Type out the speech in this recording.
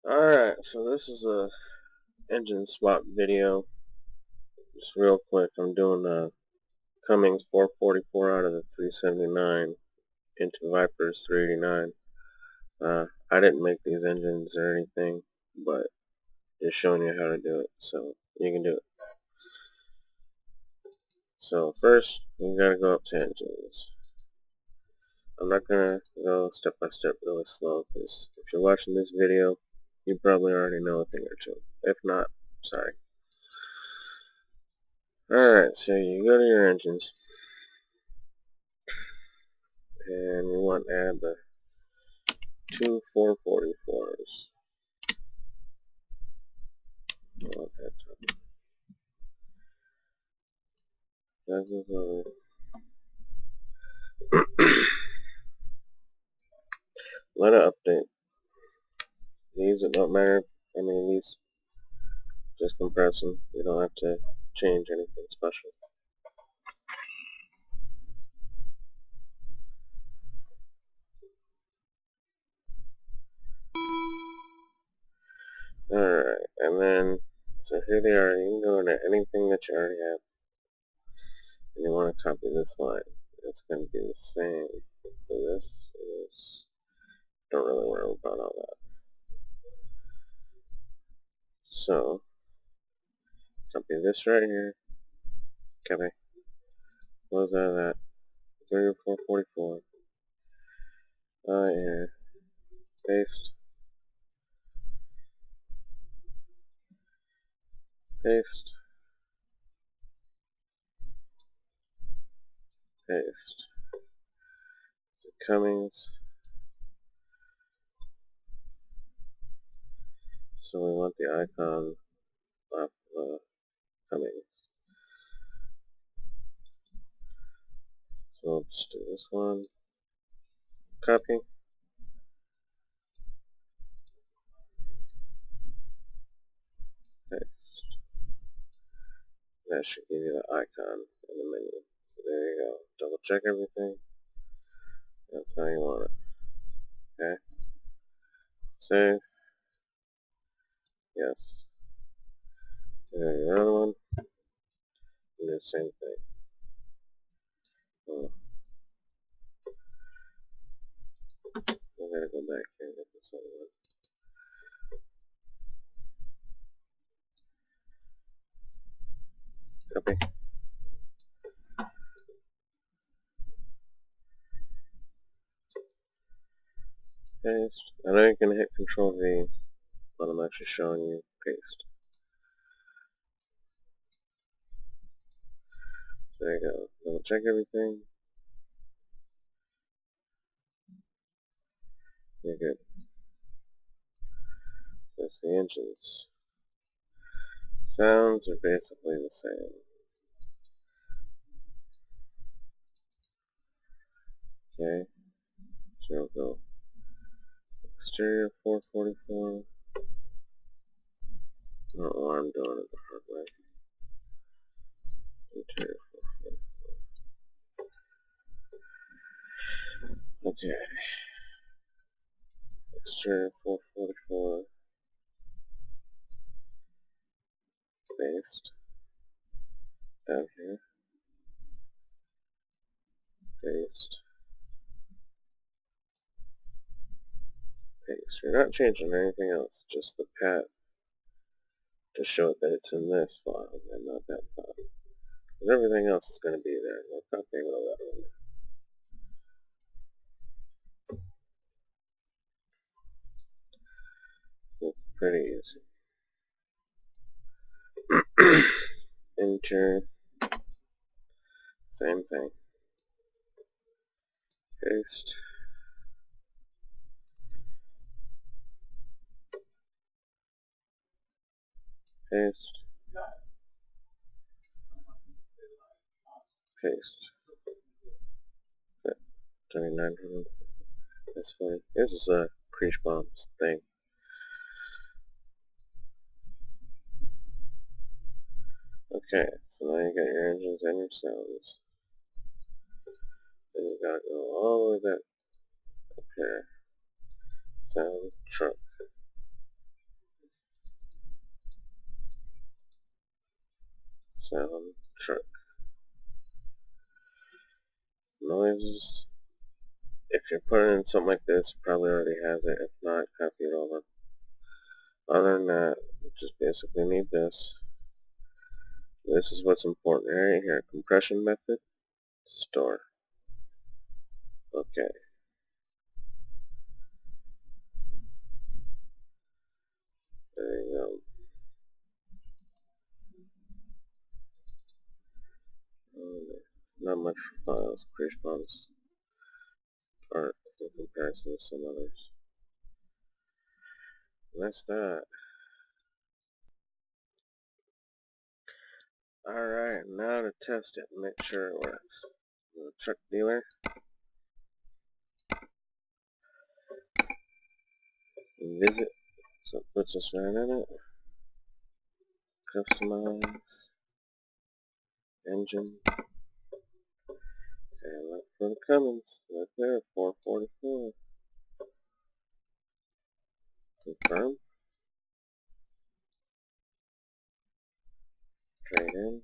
Alright, so this is a engine swap video. Just real quick, I'm doing a Cummins 444 out of the 379 into Viper's 389. I didn't make these engines or anything, but just showing you how to do it, so you can do it. So first, you gotta go up to engines. I'm not gonna go step by step really slow, because if you're watching this video, you probably already know a thing or two. If not, sorry. Alright, so you go to your engines, and you want to add the two 444s. I want that top. That goes over. Let it update. These, it don't matter. I mean, these just compress them. You don't have to change anything special. Alright, and then, so here they are. You can go into anything that you already have. And you want to copy this line. It's going to be the same for this, and this. Don't really worry about all that. So, copy this right here. Copy. Close out of that. 3444. Here. Paste. Paste. Paste. Cummins. So we want the icon of Cummins. So we'll just do this one. Copy. Paste. That should give you the icon in the menu. So there you go. Double check everything. That's how you want it. Okay. Save. Yes. And then your other one. Do the same thing. I gotta go back here and get this other one. Copy. Paste. I know you can hit Control V, but I'm actually showing you paste. So there you go. Double check everything. You're good. That's the engines. Sounds are basically the same. Okay. So we'll go exterior 444. I don't know why I'm doing it the hard way. Interior 444. Okay. Exterior 444. Paste. Down here. Paste. Paste. You're not changing anything else, just the path to show it that it's in this file and not that file. Because everything else is going to be there. No copying all that one. It's pretty easy. Enter. Same thing. Paste. Paste. Paste. 2900. That's funny. This is a Krieshbaum's thing. Okay, so now you got your engines and your sounds. Then you gotta go all the way back up here. Sound truck. sound truck. Noises. If you're putting in something like this, it probably already has it. If not, copy it over. Other than that, you just basically need this. This is what's important right here. Compression method. Store. Okay. There you go. Not much files. Corresponds art in comparison to some others. And that's that. Alright, now to test it and make sure it works. The truck dealer. Visit. So it puts us right in it. Customize. Engine. And look for the Cummins. Right there, 444. Confirm. Trade in.